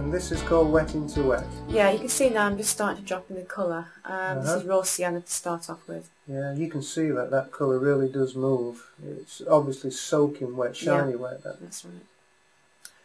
And this is called wet into wet. Yeah, you can see now I'm just starting to drop in the colour. This is raw sienna to start off with. Yeah, you can see that that colour really does move. It's obviously soaking wet, shiny wet. That's right.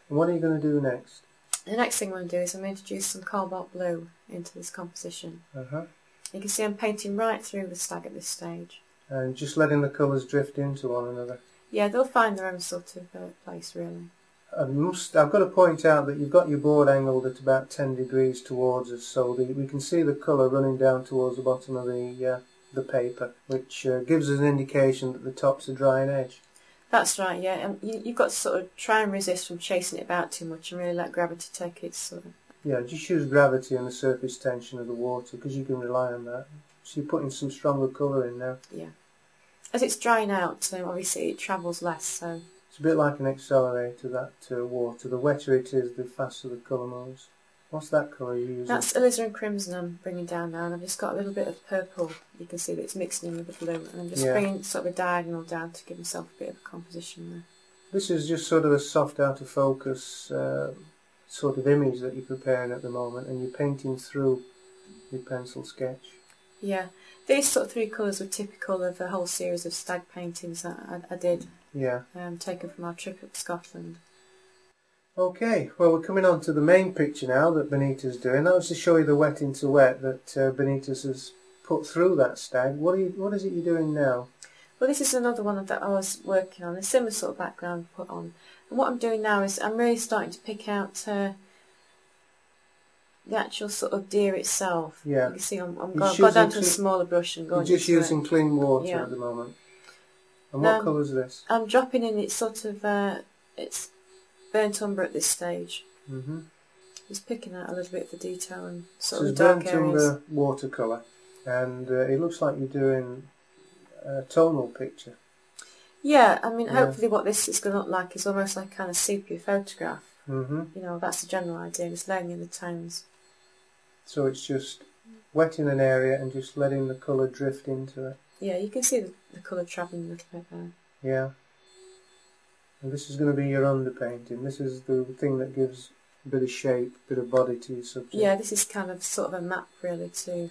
And what are you going to do next? The next thing I'm going to do is I'm going to introduce some cobalt blue into this composition. You can see I'm painting right through the stag at this stage. And just letting the colours drift into one another. Yeah, they'll find their own sort of place, really. I've got to point out that you've got your board angled at about 10 degrees towards us, so we can see the colour running down towards the bottom of the paper, which gives us an indication that the top's a drying edge. That's right, yeah. You've got to sort of try and resist from chasing it about too much and really let gravity take its sort of... Yeah, just use gravity and the surface tension of the water, because you can rely on that. So you're putting some stronger colour in now. Yeah. As it's drying out, obviously it travels less, so... It's a bit like an accelerator, that water. The wetter it is, the faster the colour moves. What's that colour you're using? That's alizarin crimson I'm bringing down now, and I've just got a little bit of purple. You can see that it's mixing in with the blue, and I'm just bringing sort of a diagonal down to give myself a bit of a composition there. This is just sort of a soft out of focus sort of image that you're preparing at the moment, and you're painting through your pencil sketch. Yeah, these sort of three colours were typical of a whole series of stag paintings that I did. Yeah. Taken from our trip up to Scotland. Okay, well we're coming on to the main picture now that Bonita's doing. That was to show you the wet into wet that Bonita's has put through that stag. What is it you're doing now? Well, this is another one that I was working on, a similar sort of background put on. And what I'm doing now is I'm really starting to pick out the actual sort of deer itself. Yeah. You can see I've got down to a smaller brush and going. You're just using clean water at the moment. And what colour is this? I'm dropping in it's sort of it's burnt umber at this stage. Just picking out a little bit of the detail and sort of dark areas. Burnt umber watercolour, and it looks like you're doing a tonal picture. Yeah, I mean, hopefully what this is going to look like is almost like a kind of sepia photograph. You know, that's the general idea, just laying in the tones. So it's just wetting an area and just letting the colour drift into it. Yeah, you can see the colour travelling a little bit there. Yeah. And this is going to be your underpainting. This is the thing that gives a bit of shape, a bit of body to your subject. Yeah, this is kind of sort of a map really to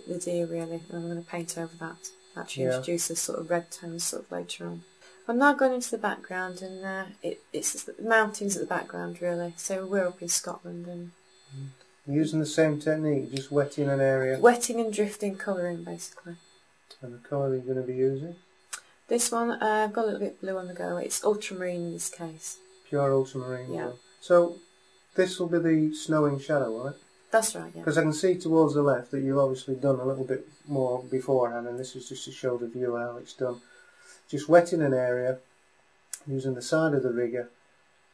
the deer really, and I'm going to paint over that. Actually introduce the sort of red tones sort of later on. I'm now going into the background, and it's the mountains at the background really. So we're up in Scotland and... You're using the same technique, just wetting an area? Wetting and drifting colouring basically. And the colour you're going to be using? This one, I've got a little bit of blue on the go. It's ultramarine in this case. Pure ultramarine blue. So this will be the snowing shadow, will it? That's right, yeah. Because I can see towards the left that you've obviously done a little bit more beforehand, and this is just to show the viewer how it's done. Just wetting an area, using the side of the rigger,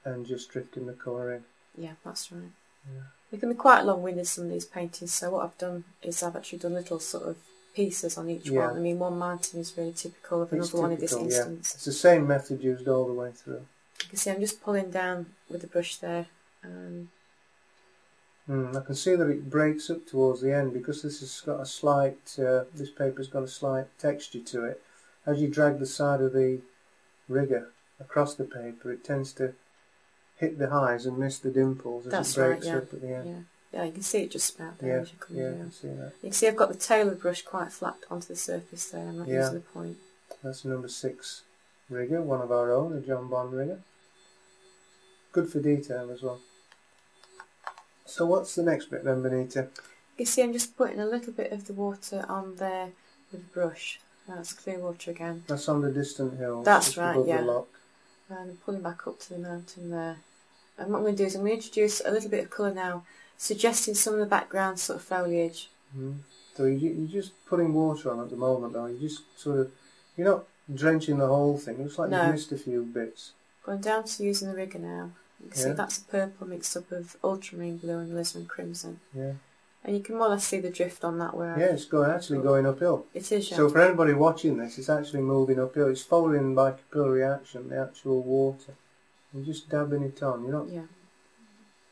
and just drifting the colour in. Yeah, that's right. Yeah. They can be quite long-winded, some of these paintings, so what I've done is I've actually done little sort of pieces on each one. I mean, one mountain is really typical of another one in this instance. It's the same method used all the way through. You can see I'm just pulling down with the brush there. I can see that it breaks up towards the end because this has got a slight, this paper's got a slight texture to it. As you drag the side of the rigger across the paper, it tends to hit the highs and miss the dimples as it breaks up at the end. Yeah, you can see it just about there as you're coming down. I can see that. You can see I've got the tail of the brush quite flat onto the surface there. I'm not using the point. That's number 6 rigger, one of our own, a John Bond rigger. Good for detail as well. So what's the next bit then, Bonita? You can see I'm just putting a little bit of the water on there with the brush. That's clear water again. That's on the distant hills. That's right, above the lock. And I'm pulling back up to the mountain there. And what I'm going to do is I'm going to introduce a little bit of colour now, suggesting some of the background sort of foliage. So you're just putting water on at the moment though, you just sort of, you're not drenching the whole thing, it looks like you've missed a few bits. Going down to using the rigger now. You can see that's a purple mixed up of ultramarine blue and alizarin crimson. Yeah. And you can more or less see the drift on that where it's actually going uphill. It is, yeah. So for anybody watching this, it's actually moving uphill. It's following by capillary action, the actual water. You're just dabbing it on, you're not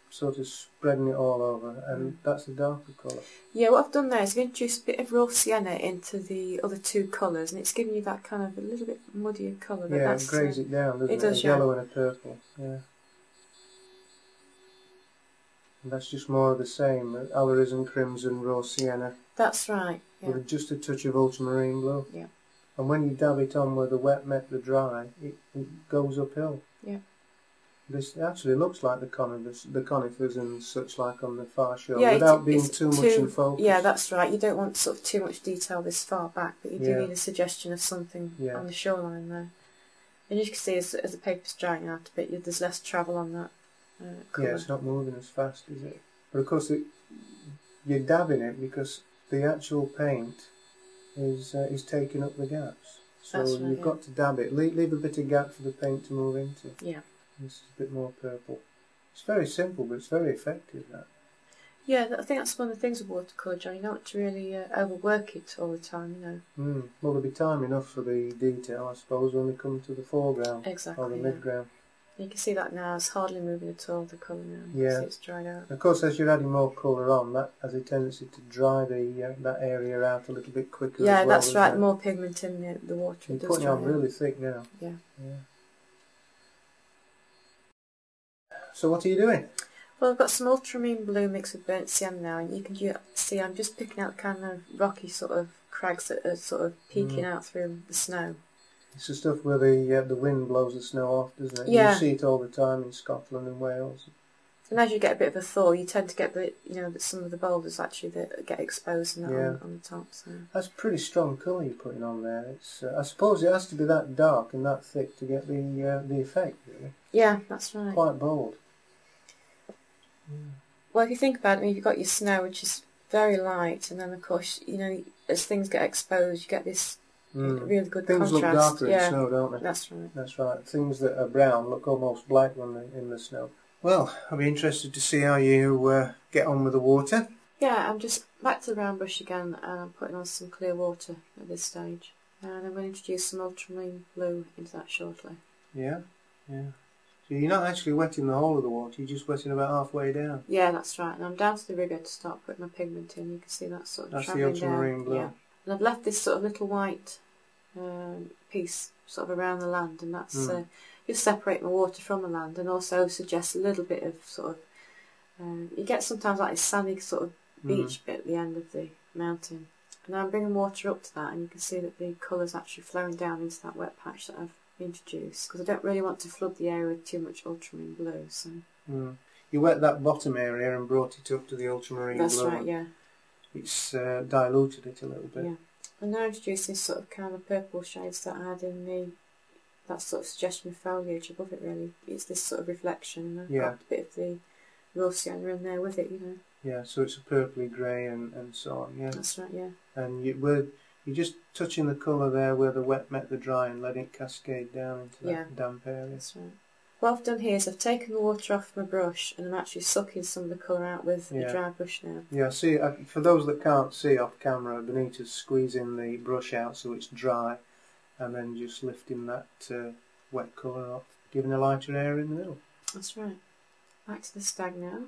sort of spreading it all over, and that's the darker colour. Yeah, what I've done there is I've introduced a bit of raw sienna into the other two colours, and it's giving you that kind of a little bit muddier colour. Yeah, it greys it down, doesn't it? It does, a yellow and a purple, yeah. And that's just more of the same, alizarin crimson, raw sienna. That's right, yeah. With just a touch of ultramarine blue. Yeah. And when you dab it on where the wet met the dry, it goes uphill. Yeah. This actually looks like the conifers and such like on the far shore, yeah, without being too much in focus. Yeah, that's right. You don't want sort of too much detail this far back, but you do Yeah. need a suggestion of something Yeah. on the shoreline there. And you can see as the paper's drying out a bit, there's less travel on that colour. Yeah, it's not moving as fast, is it? But of course, you're dabbing it because the actual paint is taking up the gaps. So That's right, you've got to dab it. Leave a bit of gap for the paint to move into. Yeah. This is a bit more purple. It's very simple, but it's very effective, that. Yeah, I think that's one of the things with watercolour, John. You don't want to really overwork it all the time, you know. Well, there'll be time enough for the detail, I suppose, when we come to the foreground. Exactly, Or the yeah. midground. You can see that now, it's hardly moving at all, the colour now. Yeah. You can see it's dried out. Of course, as you're adding more colour on, that has a tendency to dry that area out a little bit quicker. Yeah, as well, that's right. it? More pigment in the water. You're It does putting it dry on out. really thick now. Yeah. Yeah. So what are you doing? Well, I've got some ultramarine blue mixed with burnt sienna now, and you can see I'm just picking out kind of rocky sort of crags that are sort of peeking out through the snow. It's the stuff where the wind blows the snow off, doesn't it? Yeah. You see it all the time in Scotland and Wales. And as you get a bit of a thaw, you tend to get some of the boulders actually that get exposed and that on the top. So that's pretty strong colour you're putting on there. It's I suppose it has to be that dark and that thick to get the effect, really. Yeah, that's right. Quite bold. Well, if you think about it, you've got your snow, which is very light, and then of course, as things get exposed, you get this really good things contrast. Look darker in snow, don't they? That's right. That's right. Things that are brown look almost black when they're in the snow. Well, I'll be interested to see how you get on with the water. Yeah, I'm just back to the round brush again, and I'm putting on some clear water at this stage. And I'm going to introduce some ultramarine blue into that shortly. Yeah, yeah. So you're not actually wetting the whole of the water, you're just wetting about halfway down. Yeah, that's right. And I'm down to the rigger to start putting my pigment in. You can see that sort of That's the travelling ultramarine down. blue. Yeah. And I've left this sort of little white piece sort of around the land, and that's just separate my water from the land, and also suggests a little bit of sort of you get sometimes like this sandy sort of beach bit at the end of the mountain. And I'm bringing water up to that, and you can see that the colour's actually flowing down into that wet patch that I've introduced, because I don't really want to flood the area with too much ultramarine blue. So you wet that bottom area and brought it up to the ultramarine blue. that's right, yeah. It's diluted it a little bit. Yeah. And now introducing sort of kind of purple shades that I had in that sort of suggestion of foliage above it, really. It's this sort of reflection, and I've got a bit of the raw sienna in there with it, Yeah, so it's a purpley grey and so on, yeah. That's right, yeah. And you're just touching the colour there where the wet met the dry and letting it cascade down into that damp area. That's right. What I've done here is I've taken the water off my brush, and I'm actually sucking some of the colour out with the dry brush now. Yeah, see, for those that can't see off camera, Bonita's squeezing the brush out so it's dry, and then just lifting that wet colour off, giving a lighter area in the middle. That's right. Back to the stag now.